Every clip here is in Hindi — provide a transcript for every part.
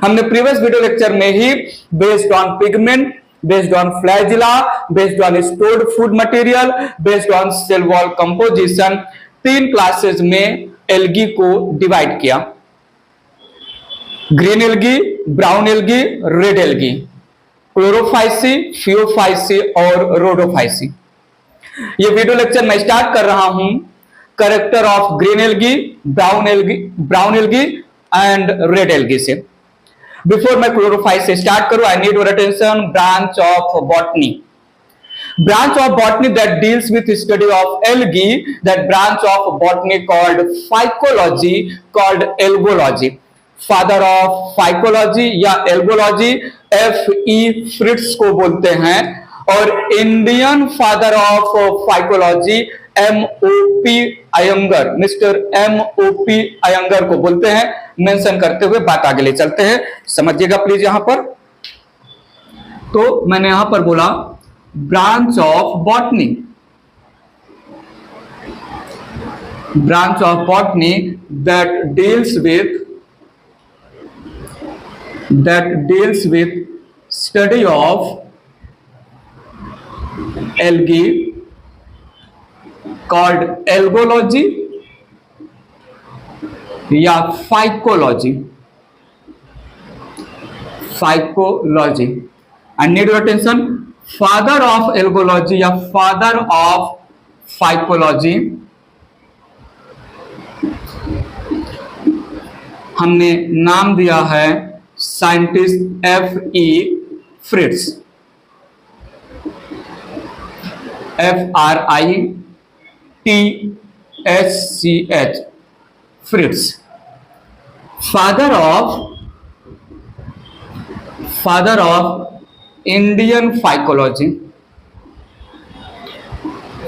हमने प्रीवियस वीडियो लेक्चर में ही based on pigment, based on flagella, based on stored food material, based on cell wall composition, 3 classes में एल्गी को डिवाइड किया। Green algae, brown algae, red algae, chlorophyceae, phaeophyceae और रोडोफाइसी। ये वीडियो लेक्चर मैं स्टार्ट कर रहा हूं character of green algae, brown algae and red algae से। बिफोर मैं क्लोरोफाइस से स्टार्ट करूं, I need your attention. Branch of botany, branch of botany that deals with study of algae, that branch of botany called phycology, called algology. Father of phycology या algology F.E. फ्रिट्स को बोलते हैं, और Indian father of phycology M.O.P. Iyengar, mister M.O.P. Iyengar को बोलते हैं। मेंशन करते हुए बात आगे ले चलते हैं, समझिएगा प्लीज। यहां पर तो मैंने यहां पर बोला branch of botany, branch of botany that deals with study of algae called algology या phycology, and need your attention। Father of algology या फादर ऑफ फाइकोलॉजी हमने नाम दिया है scientist F.E. फ्रिट्स, F.R.I.T.S.C.H. फ्रिट्स। Father of Indian phycology,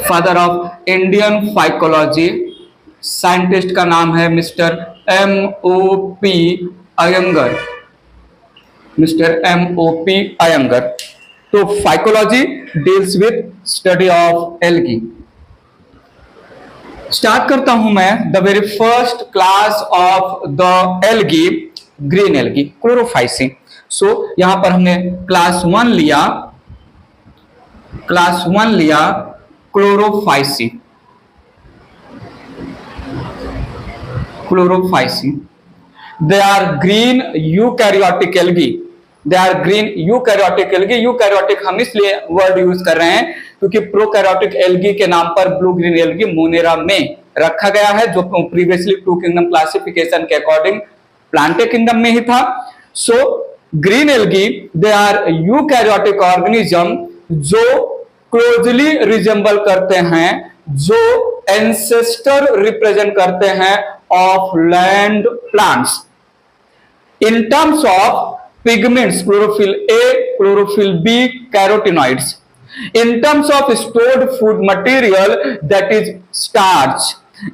father of Indian phycology scientist का नाम है mister M.O.P. Iyengar, mister M.O.P. Iyengar. तो phycology deals with study of algae. Start करता हूं मैं the very first class of the algae, green algae, chlorophyceae. So यहां पर हमने क्लास 1 लिया chlorophyceae. They are green eukaryotic algae, eukaryotic हम इसलिए वर्ड यूज कर रहे हैं क्योंकि प्रोकैरियोटिक एल्गी के नाम पर ब्लू ग्रीन एल्गी मोनेरा में रखा गया है, जो प्रीवियसली 2 किंगडम क्लासिफिकेशन के अकॉर्डिंग प्लांटे किंगडम में ही था। So green algae they are eukaryotic organism जो क्लोजली रिजेंबल करते हैं, जो एंसेस्टर रिप्रेजेंट करते हैं of land plants in terms of pigments, chlorophyll a, chlorophyll b, carotenoids. In terms of stored food material, that is starch.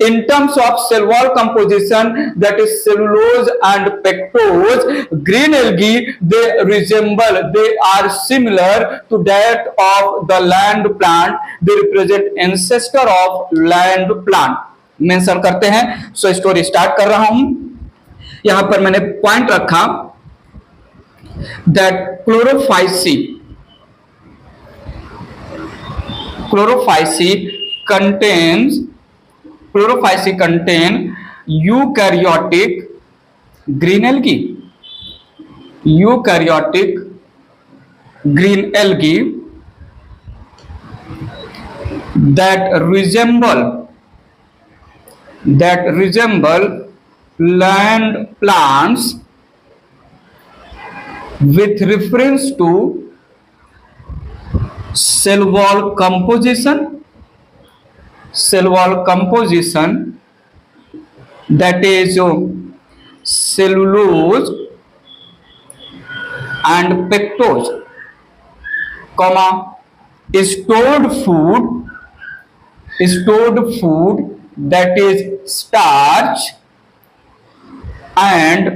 In terms of cell wall composition, that is cellulose and pectose, green algae, they are similar to that of the land plant. They represent ancestor of land plant. Mention करते हैं। सो स्टोरी स्टार्ट कर रहा हूं। यहां पर मैंने पॉइंट रखा that Chlorophyceae contain eukaryotic green algae, that resemble land plants with reference to cell wall composition, that is cellulose and pectose, comma stored food that is starch and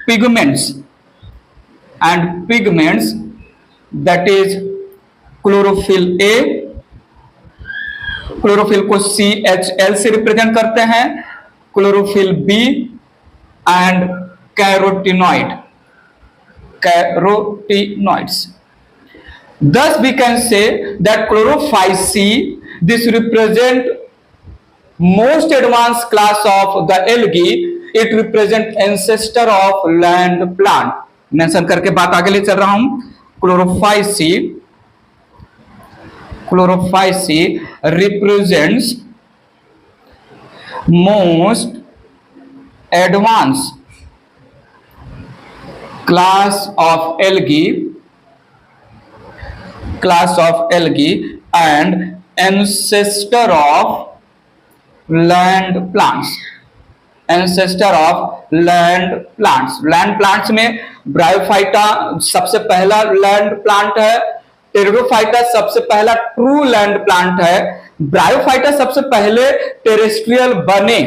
pigments that is chlorophyll a, chlorophyll को CHL से रिप्रेजेंट करते हैं, chlorophyll b and carotenoid, carotenoids. Thus we can say that chlorophyceae, this represent most advanced class of the algae. It represent ancestor of land plant. Mention करके बात आगे ले चल रहा हूं. Chlorophyceae represents most advanced class of algae and ancestor of land plants. Land plants में ब्रायोफाइटा सबसे पहला लैंड प्लांट है. टेरिडोफाइटा सबसे पहला ट्रू लैंड प्लांट है. ब्रायोफाइटा सबसे पहले टेरेस्ट्रियल बने,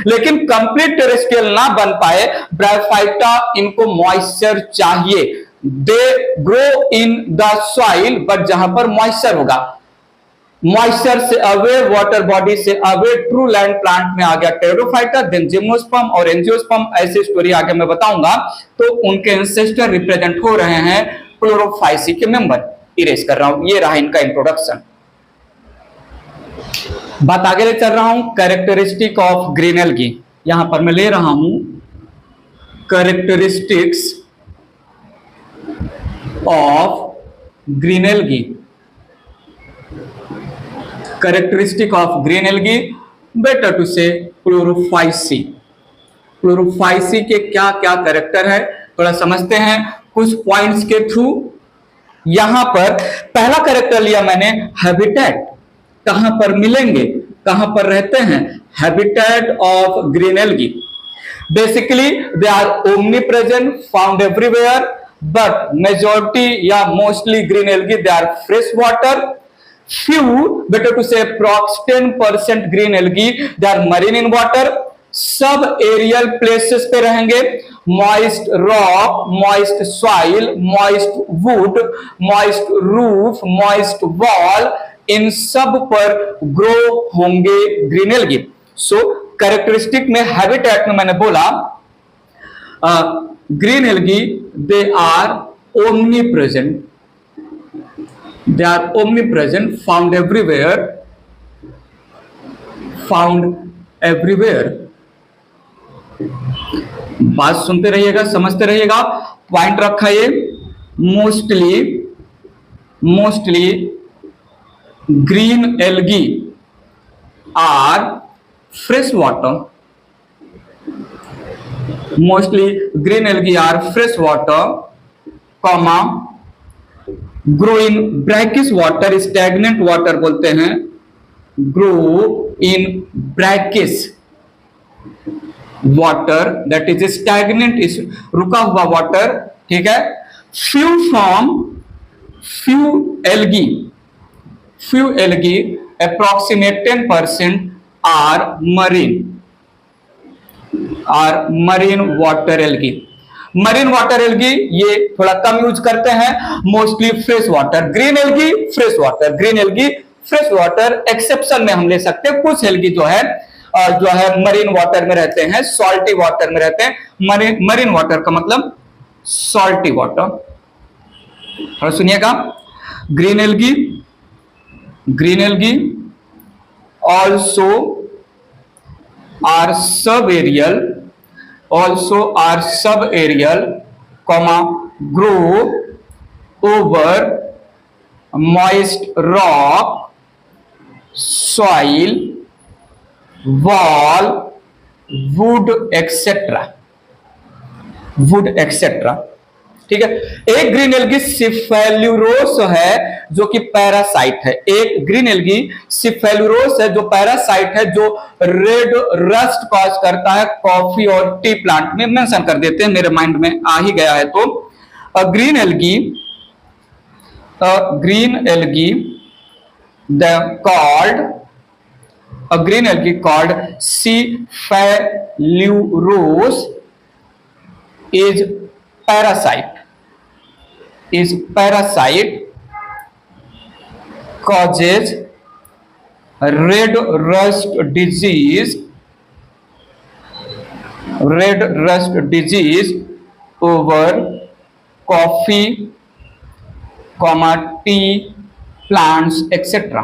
लेकिन कंप्लीट टेरेस्ट्रियल ना बन पाए. ब्रायोफाइटा इनको मॉइस्चर चाहिए. They grow in the soil, but जहां पर मॉइस्चर होगा, मॉइस्चर से अवे, वाटर बॉडी से अवे, ट्रू लैंड प्लांट में आ गया टेरिडोफाइटा, देन जिम्नोस्पर्म और एंजियोस्पर्म. ऐसी स्टोरी आगे मैं बताऊंगा. तो उनके एंसेस्टर रिप्रेजेंट हो रहे हैं क्लोरोफाइसी के मेंबर. इरेज कर रहा हूं, ये रहा इनका इंट्रोडक्शन. बात आगे ले चल रहा हूं. Characteristic of green algae. यहां पर मैं ले रहा हूं characteristics of green algae. Characteristic of green algae, better to say chlorophyceae. Chlorophyceae के क्या क्या कैरेक्टर है थोड़ा समझते हैं कुछ पॉइंट्स के थ्रू. यहां पर पहला कैरेक्टर लिया मैंने हैबिटेट. कहां पर मिलेंगे, कहां पर रहते हैं? Habitat of green algae. Basically they are omnipresent, found everywhere, but majority या mostly green algae they are fresh water. Few, better to say approx 10% green algae, they are marine in water. सब एरियल प्लेसेस पे रहेंगे. Moist rock, moist soil, moist wood, moist roof, moist wall, इन सब पर ग्रो होंगे ग्रीन एल्गी. सो कैरेक्टरिस्टिक में, हैबिटेट में मैंने बोला green algae they are omnipresent. They are omnipresent, found everywhere. बात सुनते रहिएगा, समझते रहिएगा. पॉइंट रखा ये mostly green algae are fresh water. Mostly green algae are fresh water, comma grow in brackish water. Stagnant water बोलते हैं. Grow in brackish water, that is stagnant, इस रुका हुआ वाटर. ठीक है. Few algae approximate 10% are marine water algae. Marine water algae ये थोड़ा कम यूज करते हैं. Mostly fresh water. Green algae fresh water, green algae fresh water. Exception में हम ले सकते हैं कुछ एल्गी जो है मरीन वाटर में रहते हैं, सॉल्टी वाटर में रहते हैं. मरीन वाटर का मतलब सॉल्टी वाटर. और सुनिएगा, green algae also are sub aerial, grow over moist rock, soil, wall, wood etc. ठीक है. एक ग्रीन एल्गी सिफेल्यूरोस है जो कि पैरासाइट है. एक ग्रीन एल्गी सिफेल्यूरोस है जो पैरासाइट है, जो रेड रस्ट कॉज करता है कॉफी और टी प्लांट में. मेंशन कर देते हैं, मेरे माइंड में आ ही गया है. तो green algae called Cephaleuros is parasite causes red rust disease over coffee, tea plants etcetera.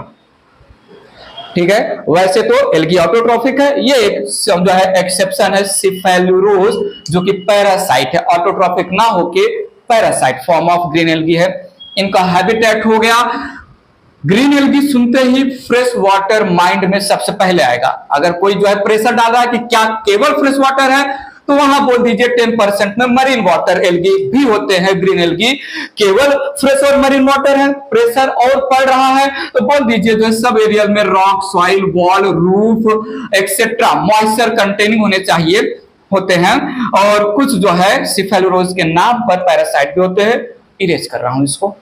ठीक है, वैसे तो एल्गी ऑटोट्रॉफिक है, ये एक जो है एक्सेप्शन है सिफेलुरोज जो कि पैरासाइट है, ऑटोट्रॉफिक ना होके parasite form of green algae है। इनका हैबिटेट हो गया, ग्रीन एल्गी सुनते ही फ्रेश वाटर माइंड में सबसे पहले आएगा। अगर कोई जो है प्रेशर डाल रहा है कि क्या केवल फ्रेश वाटर है, तो वहां बोल दीजिए 10% में मरीन वाटर एल्गी भी होते हैं। ग्रीन एल्गी केवल फ्रेश और मरीन वाटर है, प्रेशर और पड़ रहा है तो बोल दीजिए जो है सब एरिया में rock, soil, wall, roof etcetera moisture containing होने चाहिए होते हैं। और कुछ जो है सिफेलुरोज के नाम पर पैरासाइट भी होते हैं। इरेज कर रहा हूं इसको।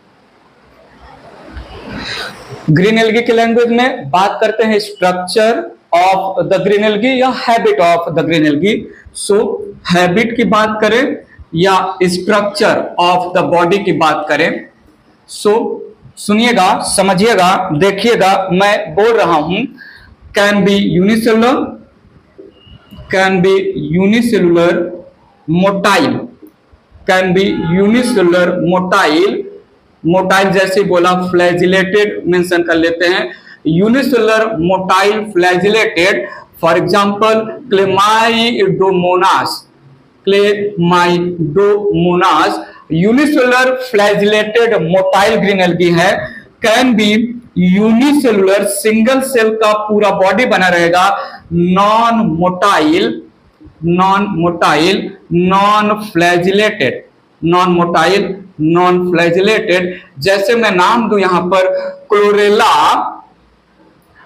ग्रीन एल्गी के लैंग्वेज में बात करते हैं structure of the green algae या habit of the green algae. So habit की बात करें या स्ट्रक्चर ऑफ द बॉडी की बात करें, सो सुनिएगा, समझिएगा, देखिएगा, मैं बोल रहा हूं can be unicellular, can be unicellular motile, can be unicellular motile, motile जैसे बोला फ्लैजिलेटेड मेंशन कर लेते हैं, unicellular motile flagellated, for example chlamydomonas, chlamydomonas unicellular flagellated motile green algae है। Can be unicellular, single cell का पूरा बॉडी बना रहेगा, non motile, non motile, non flagellated, non motile, non flagellated. जैसे मैं नाम दूं यहां पर क्लोरेला,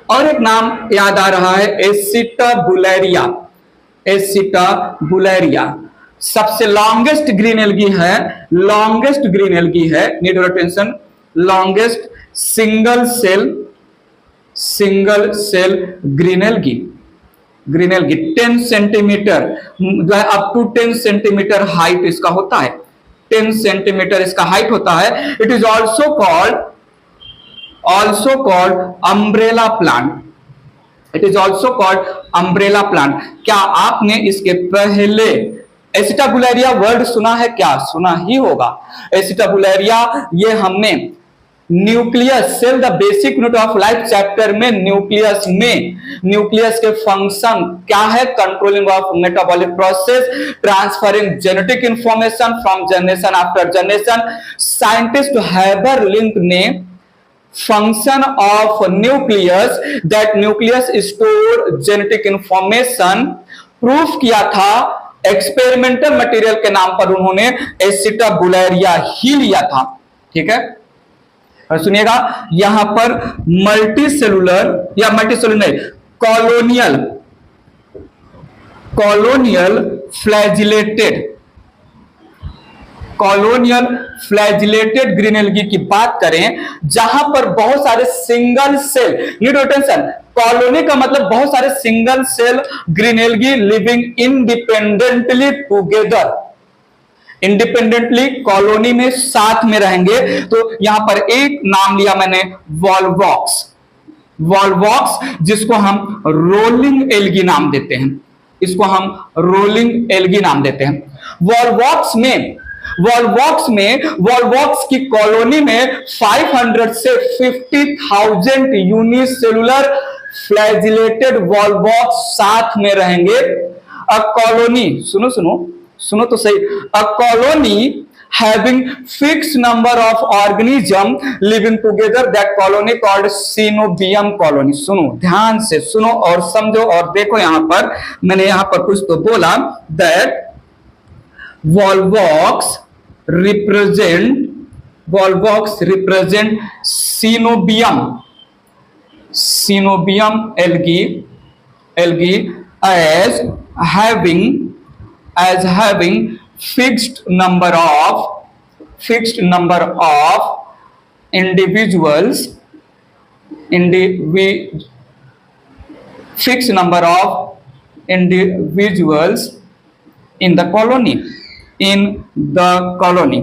और एक नाम याद आ रहा है एसिटाबुलेरिया, एसिटाबुलेरिया सबसे लॉन्गेस्ट ग्रीन एल्गी है, लॉन्गेस्ट ग्रीन एल्गी है, need your attention, longest single cell, single cell green algae, green algae 10 centimetre जो है अप टू 10 सेंटीमीटर हाइट इसका होता है, 10 सेंटीमीटर इसका हाइट होता है। It is also called umbrella plant, it is also called umbrella plant. क्या आपने इसके पहले एसिटाबुलेरिया वर्ड सुना है? क्या सुना ही होगा। एसिटाबुलेरिया ये हमने nucleus cell the basic unit of life chapter में न्यूक्लियस के फंक्शन क्या है, controlling of metabolic process, transferring genetic information from generation after generation. Scientist Hammerling ने function of nucleus, that nucleus store genetic information, proof किया था एक्सपेरिमेंटल मटेरियल के नाम पर उन्होंने एसिटाबुलेरिया ही लिया था। ठीक है, और सुनिएगा यहां पर मल्टीसेलुलर या मल्टीसेलुलर नहीं, colonial, colonial flagellated, colonial flagellated green algae की बात करें जहां पर बहुत सारे single cell, need attention, colony का मतलब बहुत सारे single cell green algae living independently together, independently colony में साथ में रहेंगे। तो यहां पर एक नाम लिया मैंने वॉल्वॉक्स, वॉल्वॉक्स जिसको हम रोलिंग एल्गी नाम देते हैं, इसको हम रोलिंग एल्गी नाम देते हैं। वॉल्वॉक्स में वॉल्वॉक्स की कॉलोनी में 500 से 50,000 यूनिसेलुलर फ्लैजिलेटेड वॉल्वॉक्स साथ में रहेंगे। अ कॉलोनी, सुनो तो सही, a colony having fixed number of organism living together, that colony called synobium colony। सुनो, ध्यान से सुनो और समझो और देखो, यहां पर मैंने यहां पर कुछ तो बोला, that volvox represent synobium algae as having fixed number of individuals, fixed number of individuals in the colony,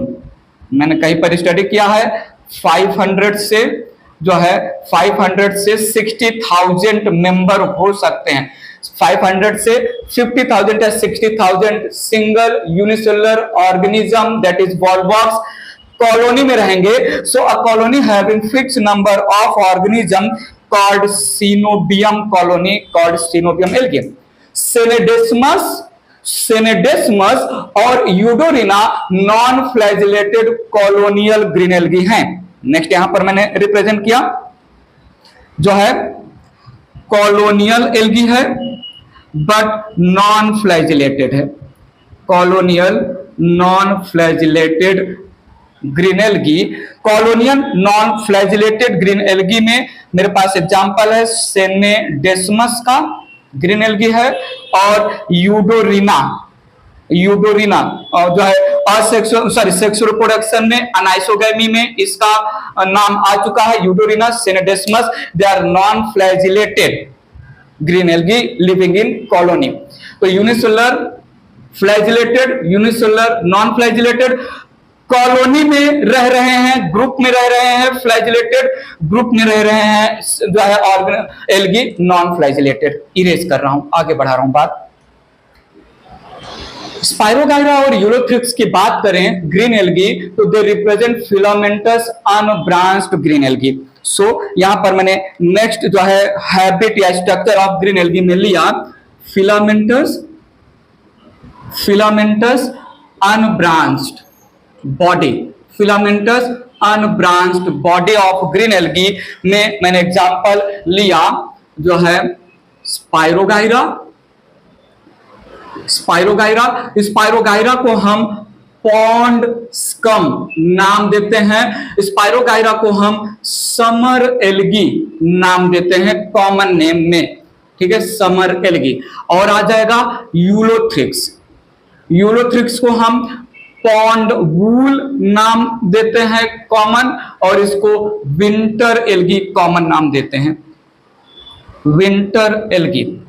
मैंने कहीं पर स्टडी किया है, 500 से जो है 500 से 60,000 मेंबर हो सकते हैं। 500 से 50,000 या 60,000 single unicellular organism that is volvox colony में रहेंगे. So a colony having fix number of organism called coenobium colony, called coenobium algae. Scenedesmus और eudorina non flagellated colonial green algae हैं. नेक्स्ट यहां पर मैंने रिप्रेजेंट किया जो है कॉलोनियल एल्गी है बट नॉन फ्लैजिलेटेड है. Colonial non flagellated green algae. Colonial non flagellated green algae में मेरे पास एग्जांपल है सेनेडेस्मस का ग्रीन एल्गी है और यूडोरिना जो है सेक्सुअल रिप्रोडक्शन में अनाइसोगैमी में इसका नाम आ चुका है eudorina scenedesmus. They are non flagellated green algae living in colony. तो unicellular, flagellated, unicellular, non flagellated colony में रह रहे हैं, ग्रुप में रह रहे हैं, फ्लैजिलेटेड ग्रुप में रह रहे हैं जो है organ algae non flagellated. Erase कर रहा हूं, आगे बढ़ा रहा हूं बात. स्पाइरोगाइरा और यूलोथ्रिक्स की बात करें ग्रीन एल्गी तो they represent filamentous unbranched green algae. So यहां पर मैंने नेक्स्ट जो है हैबिट या स्ट्रक्चर ऑफ ग्रीन एल्गी में लिया filamentous unbranched body. Filamentous unbranched body of green algae में मैंने एग्जांपल लिया जो है स्पाइरोगाइरा को हम पॉन्ड स्कम नाम देते हैं. स्पाइरोगाइरा को हम समर एल्गी नाम देते हैं कॉमन नेम में. ठीक है, समर एल्गी. और आ जाएगा यूलोथ्रिक्स को हम पॉन्ड वूल नाम देते हैं कॉमन, और इसको विंटर एल्गी कॉमन नाम देते हैं, विंटर एल्गी.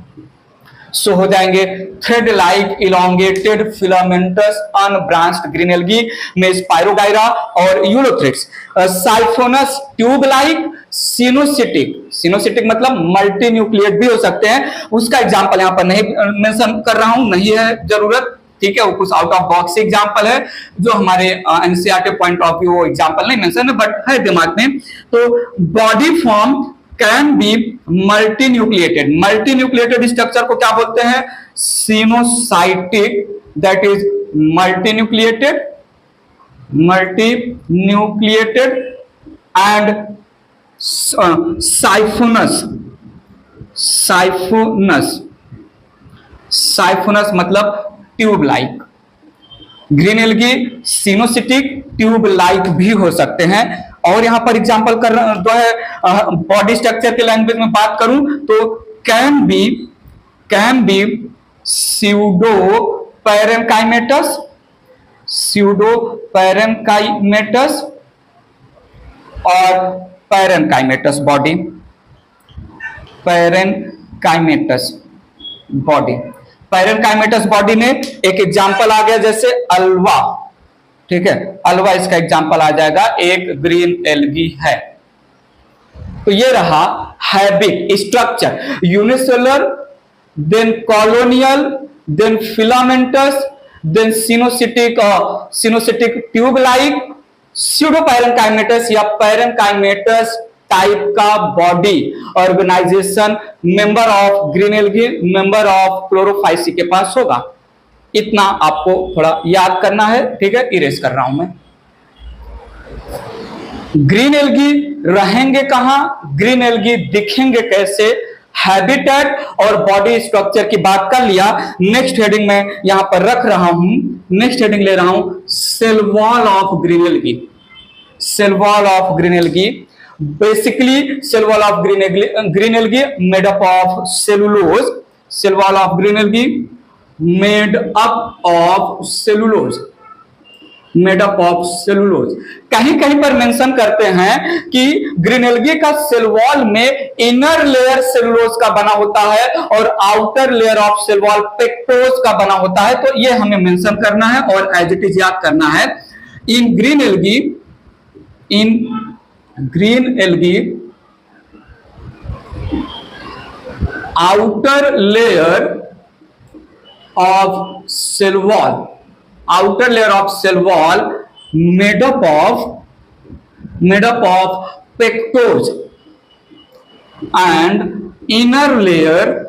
सो हो जाएंगे thread like elongated filamentous unbranched green algae में स्पाइरोगाइरा और यूलोथ्रिक्स. साइफोनस ट्यूब लाइक सिनोसिटिक मतलब मल्टी न्यूक्लिएट भी हो सकते हैं. उसका एग्जांपल यहां पर नहीं मेंशन कर रहा हूं, नहीं है जरूरत. ठीक है, वो कुछ आउट ऑफ बॉक्स एग्जांपल है जो हमारे NCERT point of view example नहीं मेंशन है बट है दिमाग में. तो body form can be multinucleated structure को क्या बोलते हैं? Coenocytic, that is multinucleated and siphonous मतलब tube like. Green algae coenocytic tube like भी हो सकते हैं. और यहां पर एग्जांपल कर जो है बॉडी स्ट्रक्चर के लैंग्वेज में बात करूं तो कैन बी स्यूडो पैरेनकाइमेटस और पैरेनकाइमेटस बॉडी. पैरेनकाइमेटस बॉडी में एक एग्जांपल आ गया जैसे अल्वा. ठीक है, अल्वा इसका एग्जांपल आ जाएगा, एक ग्रीन एल्गी है. तो ये रहा habit structure, unicellular, then colonial, then filamentous, then coenocytic tube like, pseudo parenchymatous या पैरेनकाइमेटस टाइप का body organization member of green algae, member of chlorophyceae के पास होगा. इतना आपको थोड़ा याद करना है. ठीक है, इरेज कर रहा हूं मैं. ग्रीन एल्गी रहेंगे कहां, ग्रीन एल्गी दिखेंगे कैसे, हैबिटेट और बॉडी स्ट्रक्चर की बात कर लिया. नेक्स्ट हेडिंग में यहां पर रख रहा हूं, नेक्स्ट हेडिंग ले रहा हूं cell wall of green algae. Cell wall of green algae, basically cell wall of green algae made up of cellulose. Cell wall of green algae made up of cellulose. कहीं कहीं पर मेंशन करते हैं कि ग्रीन एल्गी का सेल वॉल में इनर लेयर सेलुलोज का बना होता है और outer layer of cell wall pectose का बना होता है. तो ये हमें मेंशन करना है और एज इट इज याद करना है. इन green outer layer of cell wall, outer layer of cell wall made up of pectors, and inner layer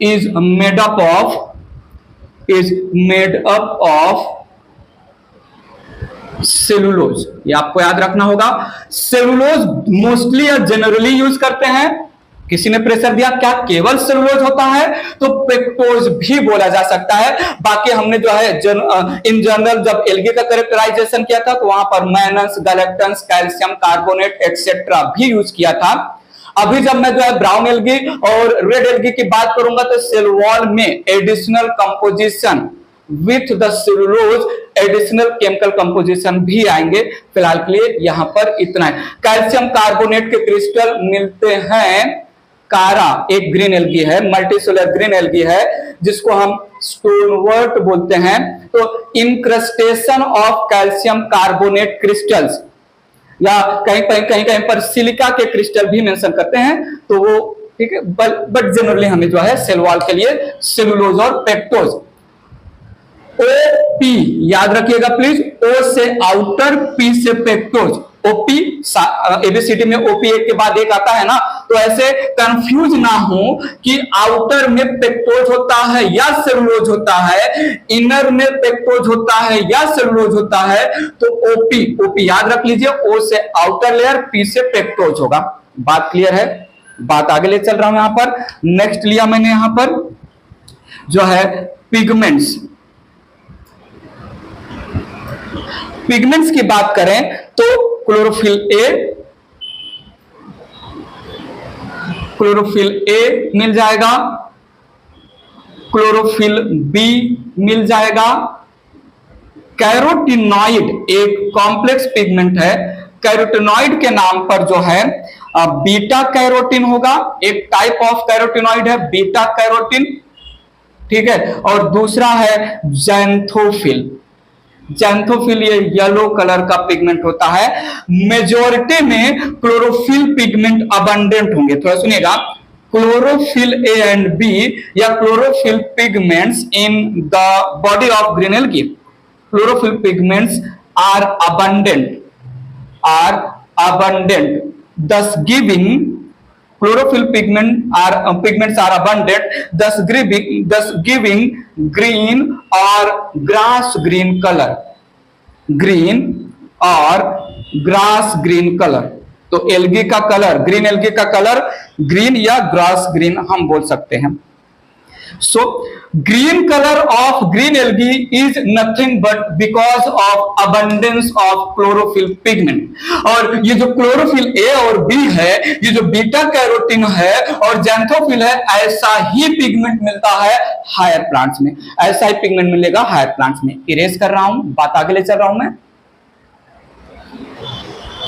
is made up of cellulose. ये आपको याद रखना होगा। सेलुलोज मोस्टली या जनरली यूज करते हैं। किसी ने प्रेशर दिया क्या केवल सेलुलोज होता है, तो पेक्टोज भी बोला जा सकता है। बाकी हमने जो है इन जनरल जब एल्गी का कैरेक्टराइजेशन किया था तो वहां पर minus, galactans, calcium carbonate etcetera भी यूज किया था। अभी जब मैं जो है ब्राउन एल्गी और रेड एल्गी की बात करूंगा तो सेल वॉल में additional composition with the cellulose additional chemical composition भी आएंगे। फिलहाल के लिए यहां पर इतना है। कैल्शियम कार्बोनेट के क्रिस्टल मिलते हैं। कारा एक ग्रीन एल्गी है, मल्टीसेलुलर ग्रीन एल्गी है जिसको हम स्टोनवर्ट बोलते हैं। तो इनक्रस्टेशन ऑफ कैल्शियम कार्बोनेट क्रिस्टल्स, या कहीं पर सिलिका के क्रिस्टल भी मेंशन करते हैं, तो वो ठीक है। बट जनरली हमें जो है सेल वॉल के लिए सेलुलोज और पेक्टोज। ओपी याद रखिएगा प्लीज, ओ से आउटर, पी से पेक्टोज। ओपी एबीसीडी में ओपी एक के बाद एक आता है ना, तो ऐसे कंफ्यूज ना हो कि आउटर में पेक्टोज होता है या सेलुलोज होता है, इनर में पेक्टोज होता है या सेलुलोज होता है। तो ओपी याद रख लीजिए, ओ से आउटर लेयर, पी से पेक्टोज होगा। बात क्लियर है? बात आगे ले चल रहा हूं। यहां पर नेक्स्ट लिया मैंने यहां पर जो है पिगमेंट्स। पिगमेंट्स की बात करें तो क्लोरोफिल ए मिल जाएगा, क्लोरोफिल बी मिल जाएगा। कैरोटिनॉइड एक कॉम्प्लेक्स पिगमेंट है। कैरोटिनॉइड के नाम पर जो है बीटा कैरोटीन होगा। एक टाइप ऑफ कैरोटिनॉइड है बीटा कैरोटीन, ठीक है। और दूसरा है जैंथोफिल। जैंथोफिल ये येलो कलर का पिगमेंट होता है। मेजॉरिटी में क्लोरोफिल पिगमेंट अबंडेंट होंगे। थोड़ा सुनिएगा, क्लोरोफिल ए एंड बी या chlorophyll pigments in the body of green algae, chlorophyll pigments are abundant, thus giving chlorophyll pigments are abundant, thus giving green or grass green color, तो एल्गी का कलर, ग्रीन एल्गी का कलर ग्रीन या ग्रास ग्रीन हम बोल सकते हैं। So green colour of green algae is nothing but because of abundance of chlorophyll pigment. और ये जो क्लोरोफिल ए और बी है, ये जो बीटा कैरोटीन है और जैंथोफिल है, ऐसा ही पिगमेंट मिलता है हायर प्लांट्स में। ऐसा ही पिगमेंट मिलेगा हायर प्लांट्स में। इरेज कर रहा हूं, बात आगे ले चल रहा हूं मैं।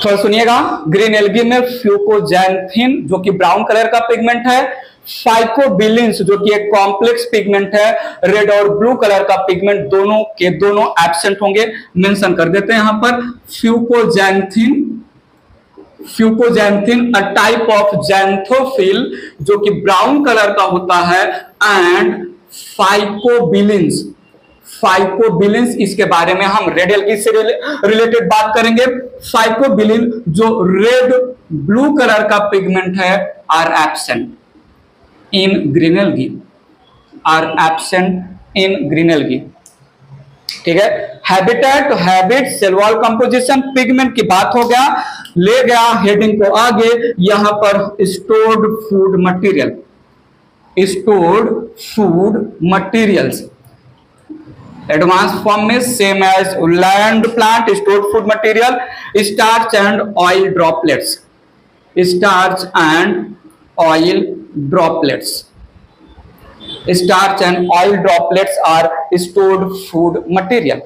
थोड़ा सुनिएगा, ग्रीन एल्गी में फ्यूकोजैंथिन जो कि ब्राउन कलर का पिगमेंट है, फाइकोबिलिन्स जो कि एक कॉम्प्लेक्स पिगमेंट है, रेड और ब्लू कलर का पिगमेंट दोनों के दोनों एब्सेंट होंगे। मेंशन कर देते हैं यहां पर फ्यूकोजैंथिन अ टाइप ऑफ जैंथोफिल जो कि ब्राउन कलर का होता है, एंड फाइकोबिलिन्स इसके बारे में हम रेड एल्गी से रिलेटेड बात करेंगे। फाइकोबिलिन जो रेड ब्लू कलर का पिगमेंट है are absent in green algae, ठीक है। Habit cell wall composition, pigment की बात हो गया, ले गया हेडिंग को आगे। यहां पर stored food materials advance form में same as land plant stored food material, starch and oil droplets, starch and oil droplets are stored food material.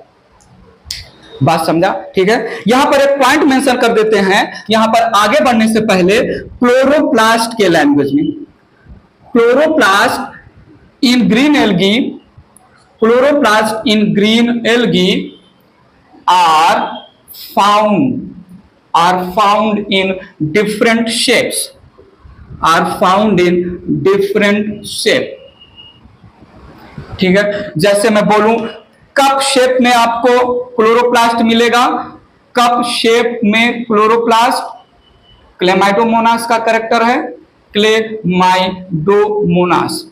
बात समझा? ठीक है। यहां पर एक पॉइंट मेंशन कर देते हैं, यहां पर आगे बढ़ने से पहले क्लोरोप्लास्ट के लैंग्वेज में, chloroplast in green algae are found in different shapes, are found in different shape. ठीक है, जैसे मैं बोलूं कप शेप में आपको क्लोरोप्लास्ट मिलेगा, कप शेप में क्लोरोप्लास्ट क्लेमाइडोमोनास का कैरेक्टर है, क्लेमाइडोमोनास।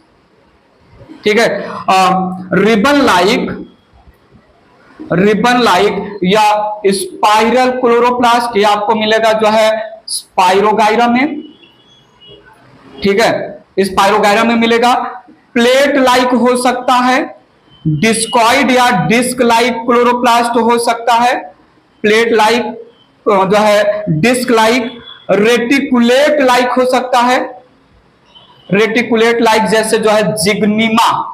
ठीक है, रिबन लाइक या स्पाइरल क्लोरोप्लास्ट ये आपको मिलेगा जो है स्पाइरोगाइरा में। ठीक है, स्पाइरोगाइरा में मिलेगा। प्लेट लाइक हो सकता है, डिस्कॉइड या डिस्क लाइक क्लोरोप्लास्ट हो सकता है, प्लेट लाइक जो है डिस्क लाइक, रेटिकुलेट लाइक हो सकता है, रेटिकुलेट लाइक जैसे जो है जिग्निमा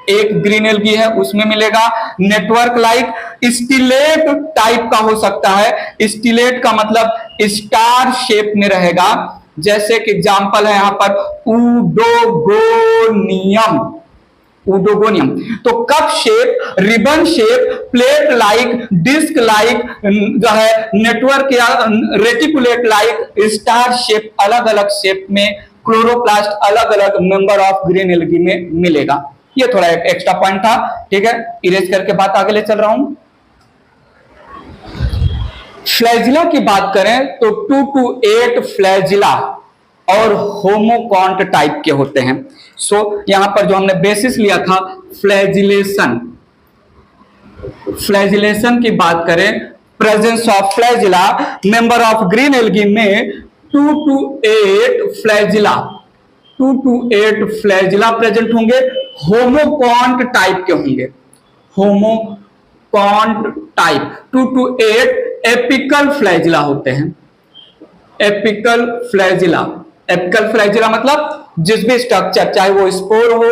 एक ग्रीन एल्गी है उसमें मिलेगा। नेटवर्क लाइक स्टिलेट टाइप का हो सकता है, स्टिलेट का मतलब स्टार शेप में रहेगा, जैसे कि एग्जांपल है यहां पर उडोगोनियम, उडोगोनियम। तो cup shape, ribbon shape, plate like, disc like जो है, नेटवर्क या रेटिकुलेट लाइक, स्टार शेप, अलग अलग शेप में क्लोरोप्लास्ट अलग अलग मेंबर ऑफ ग्रीन एल्गी में मिलेगा। ये थोड़ा एक एक्स्ट्रा पॉइंट था। ठीक है, इरेज करके बात आगे ले चल रहा हूं। फ्लैजिला की बात करें तो 2 to 8 फ्लैजिला और होमोकॉन्ट टाइप के होते हैं। सो यहां पर जो हमने बेसिस लिया था फ्लैजिलेशन, फ्लैजिलेशन की बात करें, presence of flagella member of green algae में 2 to 8 flagella, 2 to 8 flagella present होंगे, होमोकॉन्ट टाइप के होंगे, होमोकॉन्ट टाइप। 2 to 8 एपिकल फ्लैजिला होते हैं, एपिकल फ्लैजिला। एपिकल फ्लैजिला मतलब जिस भी स्ट्रक्चर, चाहे वो स्पोर हो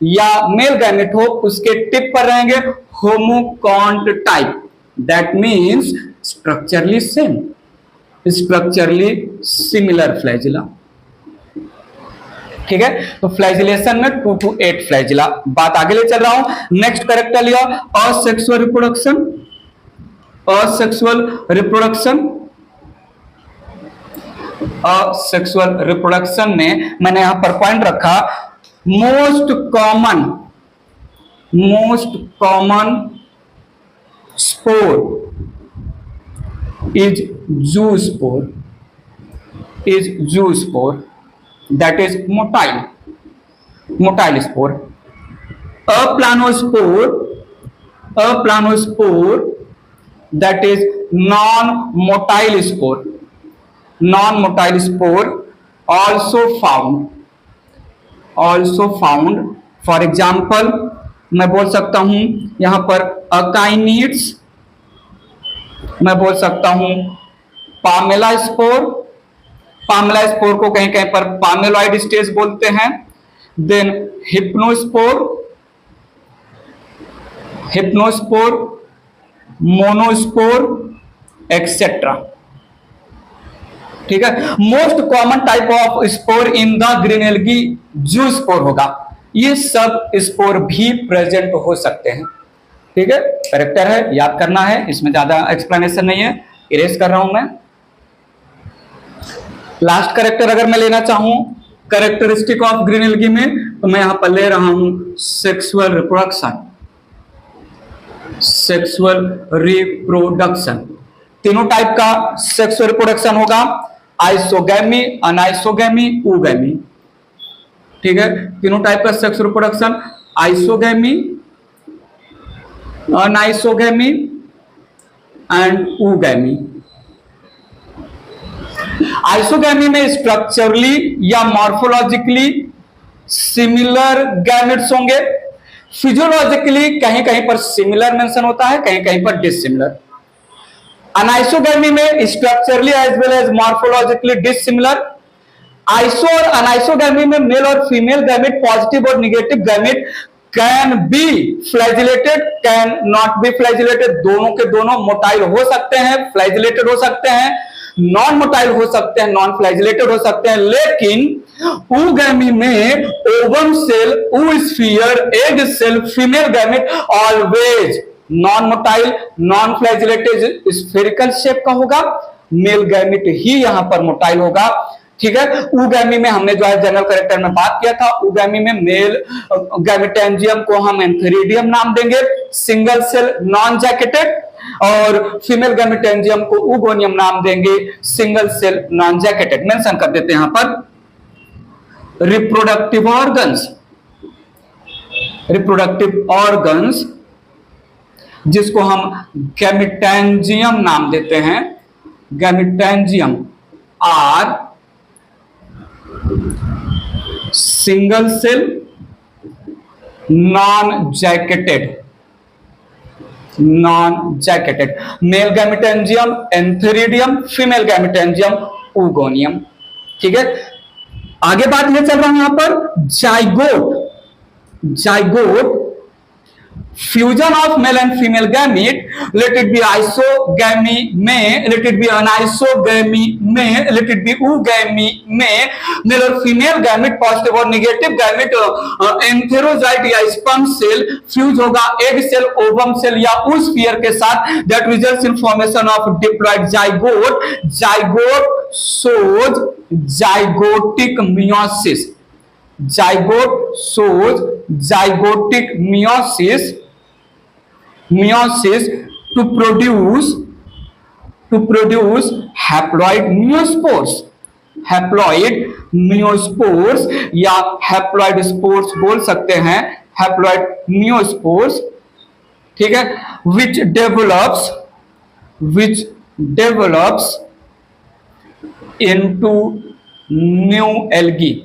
या मेल गैमेट हो, उसके टिप पर रहेंगे homokont type. That means structurally same, structurally similar flagella. ठीक है, तो फ्लैजिलेशन में 2 to 8 फ्लैजिला। बात आगे ले चल रहा हूं। नेक्स्ट कैरेक्टर लिया asexual reproduction, asexual reproduction. Asexual reproduction में मैंने यहां पर पॉइंट रखा most common spore is zoospore, that is motile spore. Aplanospore that is non-motile spore also found for example मैं बोल सकता हूं यहां पर अकाइनिड्स, मैं बोल सकता हूं पामेला स्पोर, पामेला स्पोर को कहीं कहीं पर पामेलॉइड स्टेज बोलते हैं। Then hypnospore, monospore etcetera. ठीक है, most common type of spore in the green algae zoospore होगा। ये सब स्पोर भी प्रेजेंट हो सकते हैं। ठीक है, कैरेक्टर है, याद करना है, इसमें ज्यादा एक्सप्लेनेशन नहीं है, इरेज कर रहा हूं मैं। लास्ट कैरेक्टर अगर मैं लेना चाहूं कैरेक्टरिस्टिक ऑफ ग्रीन एल्गी में, तो मैं यहां पर ले रहा हूं सेक्सुअल रिप्रोडक्शन, सेक्सुअल रिप्रोडक्शन। तीनों टाइप का सेक्सुअल रिप्रोडक्शन होगा, आइसोगैमी, अनाइसोगैमी, ऊगैमी। ठीक है, तीनों टाइप का sexual reproduction, isogamy, anisogamy and oogamy. Isogamy में स्ट्रक्चरली या मॉर्फोलॉजिकली सिमिलर गैमेट्स होंगे, फिजियोलॉजिकली कहीं कहीं पर सिमिलर मेंशन होता है, कहीं कहीं पर डिसिमिलर। अनाइसोगैमी में structurally as well as morphologically dissimilar. Iso और अनाइसोगैमी में मेल और फीमेल गैमेट, पॉजिटिव और negative gamete can be flagellated, can not be flagellated. दोनों के दोनों मोटाइल हो सकते हैं, फ्लैजिलेटेड हो सकते हैं, नॉन मोटाइल हो सकते हैं, नॉन फ्लैजिलेटेड हो सकते हैं। लेकिन ऊगैमी में ovum cell, oosphere, egg cell, female gamete always non motile, non flagellated, spherical shape का होगा। मेल गैमेट ही यहां पर मोटाइल होगा। ठीक है। ऊगैमी में हमने जो है जनरल कैरेक्टर में बात किया था, ऊगैमी में मेल गैमेटेंजियम को हम एंथेरिडियम नाम देंगे, सिंगल सेल नॉन जैकेटेड, और फीमेल गैमेटेंजियम को ऊगोनियम नाम देंगे, single cell non jacketed. Mention कर देते हैं यहां पर रिप्रोडक्टिव ऑर्गन्स, रिप्रोडक्टिव ऑर्गन्स जिसको हम गैमेटेंजियम नाम देते हैं, gametangium are single cell non jacketed, non jacketed. Male gametangium antheridium, female gametangium oogonium. ठीक है, आगे बात ये चल रहा है यहां पर zygote, zygote fusion of male and female gamete, let it be isogamy में, लेट इट बी अनाइसोगैमी में, लेट इट बी ऊगैमी में, मेल और फीमेल गैमीट पॉजिटिव और नेगेटिव गैमीट एंथेरोजाइट या स्पर्म सेल फ्यूज होगा एग सेल, ओवम सेल या उस स्फीयर के साथ, that results in formation of diploid zygote. Zygote shows zygotic meiosis, zygote shows zygotic meiosis, meiosis to produce haploid meiospores, haploid meiospores या haploid spores बोल सकते हैं, haploid meiospores। ठीक है, which develops into new algae,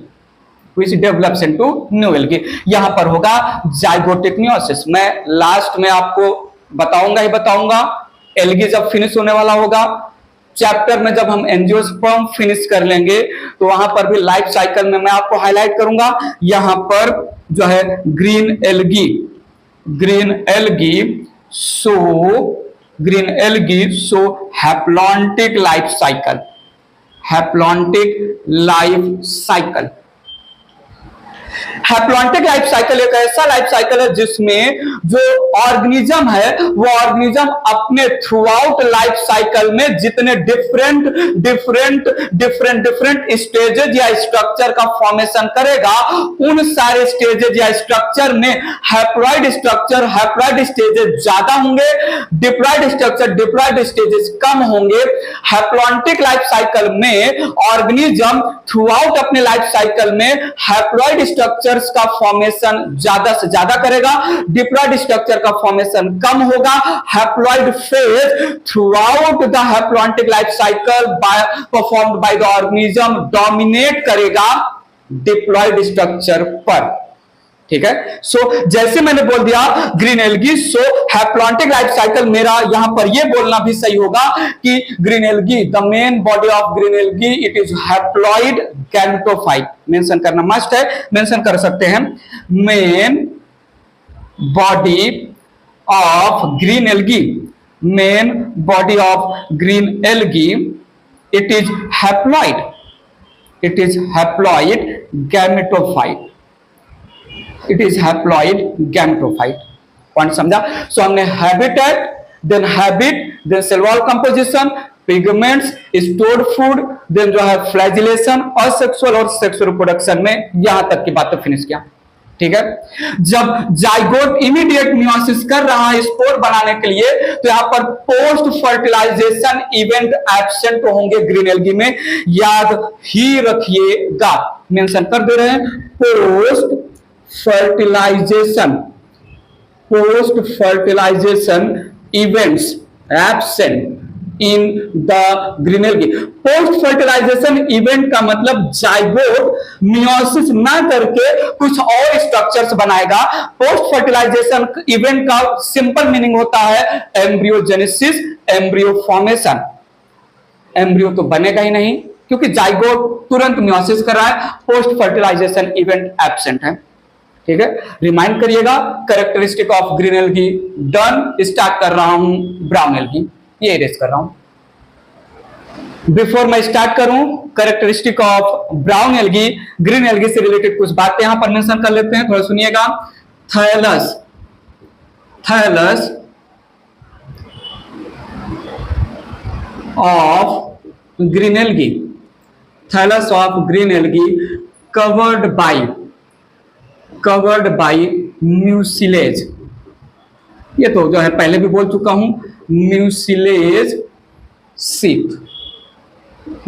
which develops into new algae। यहां पर होगा जाइगोटिक मियोसिस। मैं लास्ट में आपको बताऊंगा ही बताऊंगा, एल्गी जब फिनिश होने वाला होगा चैप्टर में, जब हम एंजियोस्पर्म फिनिश कर लेंगे तो वहां पर भी लाइफ साइकिल में मैं आपको हाईलाइट करूंगा। यहां पर जो है green algae, green algae so haplontic life cycle, haplontic life cycle. Haplontic life cycle एक ऐसा लाइफ साइकिल है जिसमें जो ऑर्गेनिज्म है वो ऑर्गेनिज्म अपने थ्रू आउट लाइफ साइकिल में जितने डिफरेंट स्टेजेज या स्ट्रक्चर का फॉर्मेशन करेगा, उन सारे स्टेजेज या स्ट्रक्चर में हैप्लॉइड स्ट्रक्चर, हैप्लॉइड स्टेजेस ज्यादा होंगे, डिप्लॉइड स्ट्रक्चर, डिप्लॉइड स्टेजेस कम होंगे। हैप्लॉन्टिक लाइफ साइकिल में ऑर्गेनिज्म थ्रू आउट अपने लाइफ साइकिल में हैप्लॉइड स्ट्रक्चर्स का फॉर्मेशन ज्यादा से ज्यादा करेगा, डिप्लॉइड स्ट्रक्चर का फॉर्मेशन कम होगा। Haploid phase through out the haplontic life cycle performed by the organism dominate करेगा डिप्लॉइड स्ट्रक्चर पर। ठीक है, सो जैसे मैंने बोल दिया green algae so haplontic life cycle, मेरा यहां पर यह बोलना भी सही होगा कि green algae, the main body of green algae it is haploid gametophyte. Mention करना मस्ट है, मेंशन कर सकते हैं। Main body of green algae, main body of green algae it is haploid, it is haploid gametophyte, it is haploid gametophyte. Point समझा? सो हमने habitat, then habit, then cell wall composition, pigments, stored food, then जो है फ्लैजिलेशन और सेक्सुअल रिप्रोडक्शन में यहां तक की बातें फिनिश किया। ठीक है, जब जाइगोट इमीडिएट मियोसिस कर रहा है स्पोर बनाने के लिए, तो यहां पर पोस्ट फर्टिलाइजेशन इवेंट एब्सेंट होंगे ग्रीन एल्गी में, याद ही रखिएगा। मेंशन कर दे रहे हैं post fertilization events absent in the green algae। Post fertilization event का मतलब जाइगोट मियोसिस ना करके कुछ और स्ट्रक्चर्स बनाएगा। पोस्ट फर्टिलाइजेशन इवेंट का सिंपल मीनिंग होता है एम्ब्रियोजेनेसिस, एम्ब्रियो फॉर्मेशन। एम्ब्रियो तो बनेगा ही नहीं क्योंकि जाइगोट तुरंत मियोसिस कर रहा है, पोस्ट फर्टिलाइजेशन इवेंट एब्सेंट है। ठीक है, रिमाइंड करिएगा characteristic of green algae done. Start कर रहा हूं ब्राउन एल्गी, ये इरेज कर रहा हूं। बिफोर मैं स्टार्ट करूं characteristic of brown algae, green algae से रिलेटेड कुछ बातें यहां पर मेंशन कर लेते हैं, थोड़ा सुनिएगा। Thallus, thallus of green algae, thallus of green algae covered by mucilage. ये तो जो है पहले भी बोल चुका हूं, mucilage sheet,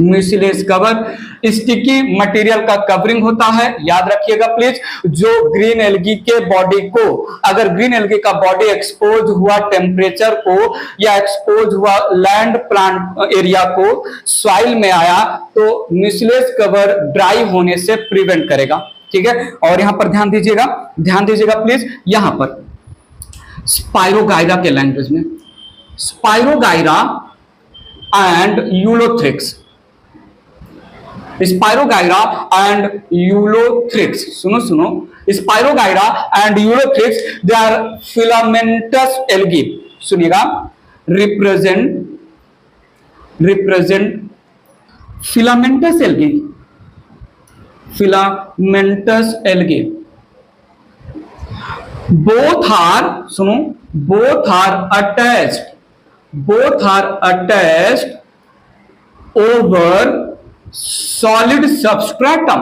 mucilage cover sticky material का कवरिंग होता है। याद रखिएगा प्लीज, जो ग्रीन एल्गी के बॉडी को, अगर ग्रीन एल्गी का बॉडी एक्सपोज हुआ टेम्परेचर को या एक्सपोज हुआ लैंड प्लांट एरिया को, सॉइल में आया, तो म्यूसिलेज कवर ड्राई होने से प्रिवेंट करेगा। ठीक है, और यहां पर ध्यान दीजिएगा प्लीज, यहां पर स्पाइरोगाइरा के लैंग्वेज में, spirogyra and ulothrix, spirogyra and ulothrix, सुनो, spirogyra and ulothrix, they are filamentous algae. सुनिएगा, represent filamentous algae, both are attached over solid substratum,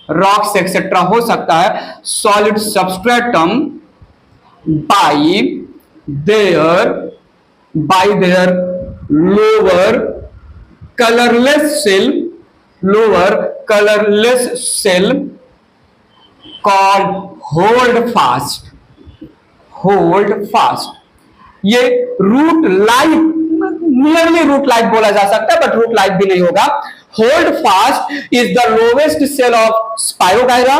rocks etc. हो सकता है, solid substratum by their lower colorless cell called hold fast। ये root life, nearly root life बोला जा सकता है, बट रूट लाइफ भी नहीं होगा। Hold fast is the lowest cell of spirogyra,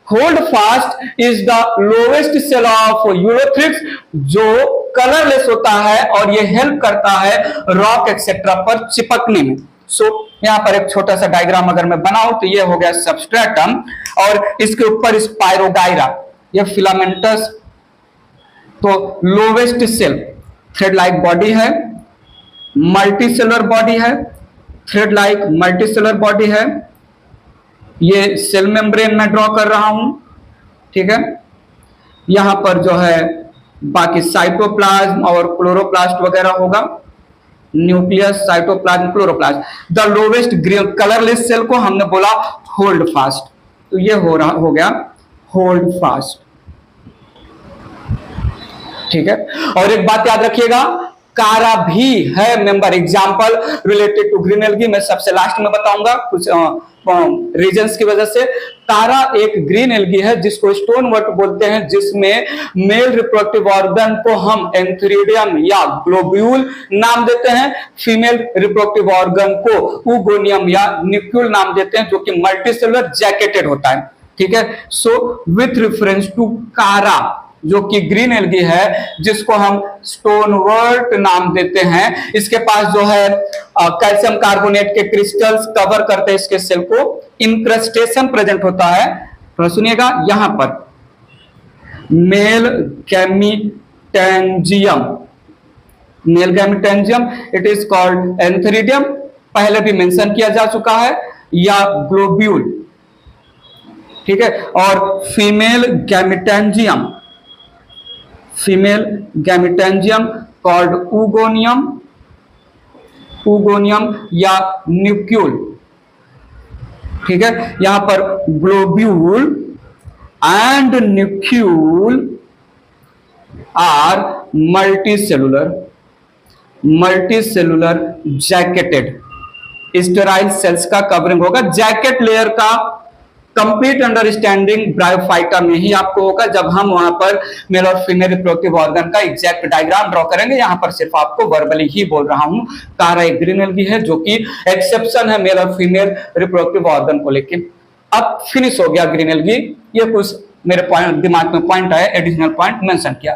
hold fast is the lowest cell of ulothrix, जो कलरलेस होता है और ये हेल्प करता है रॉक एक्सेट्रा पर चिपकने में। सो यहां पर एक छोटा सा डायग्राम अगर मैं बनाऊं तो ये हो गया सबस्ट्रेटम, और इसके ऊपर स्पाइरोगाइरा, ये फिलामेंटस, तो lowest cell, thread like body है, मल्टीसेलुलर बॉडी है, थ्रेड लाइक मल्टीसेलुलर बॉडी है। ये सेल मेम्ब्रेन में ड्रॉ कर रहा हूं, ठीक है। यहां पर जो है बाकी साइटोप्लाज्म और क्लोरोप्लास्ट वगैरह होगा, nucleus, cytoplasm, chloroplast. The lowest green colourless cell को हमने बोला होल्ड फास्ट, तो ये हो गया होल्ड फास्ट, ठीक है। और एक बात याद रखिएगा, कारा भी है member, example related to green algae, मैं सबसे लास्ट में बताऊंगा कुछ रीजंस की वजह से। कारा एक ग्रीन एल्गी है जिसको स्टोन वर्ट बोलते हैं, जिसमें मेल रिप्रोडक्टिव ऑर्गन को हम एंथ्रीडियम या ग्लोब्यूल नाम देते हैं, फीमेल रिप्रोडक्टिव ऑर्गन को ऊगोनियम या न्यूक्यूल नाम देते हैं, जो कि मल्टीसेलुलर जैकेटेड होता है, ठीक है। सो विथ रेफरेंस टू कारा, जो कि ग्रीन एल्गी है, जिसको हम स्टोनवर्ट नाम देते हैं, इसके पास जो है कैल्शियम कार्बोनेट के क्रिस्टल्स कवर करते हैं इसके सेल को, इंक्रस्टेशन प्रेजेंट होता है। तो सुनिएगा, यहां पर male gametangium, it is called antheridium, पहले भी मेंशन किया जा चुका है, या ग्लोब्यूल, ठीक है। और फीमेल गैमिटेंजियम कॉल्ड ऊगोनियम या न्यूक्यूल, ठीक है। यहां पर globule and nucule are multicellular jacketed, sterile cells का कवरिंग होगा। जैकेट लेयर का कंप्लीट अंडरस्टैंडिंग ब्रायोफाइटा में ही आपको होगा, जब हम वहां पर मेल और फीमेल रिप्रोडक्टिव ऑर्गन का एग्जैक्ट डायग्राम ड्रॉ करेंगे। यहां पर सिर्फ आपको वर्बली ही बोल रहा हूं। कारा एक ग्रीन एल्गी है, जो कि एक्सेप्शन है मेल और फीमेल रिप्रोडक्टिव ऑर्गन को लेके। अब फिनिश हो गया ग्रीन एल्गी। ये कुछ मेरे दिमाग में पॉइंट आया, एडिशनल पॉइंट मेंशन किया।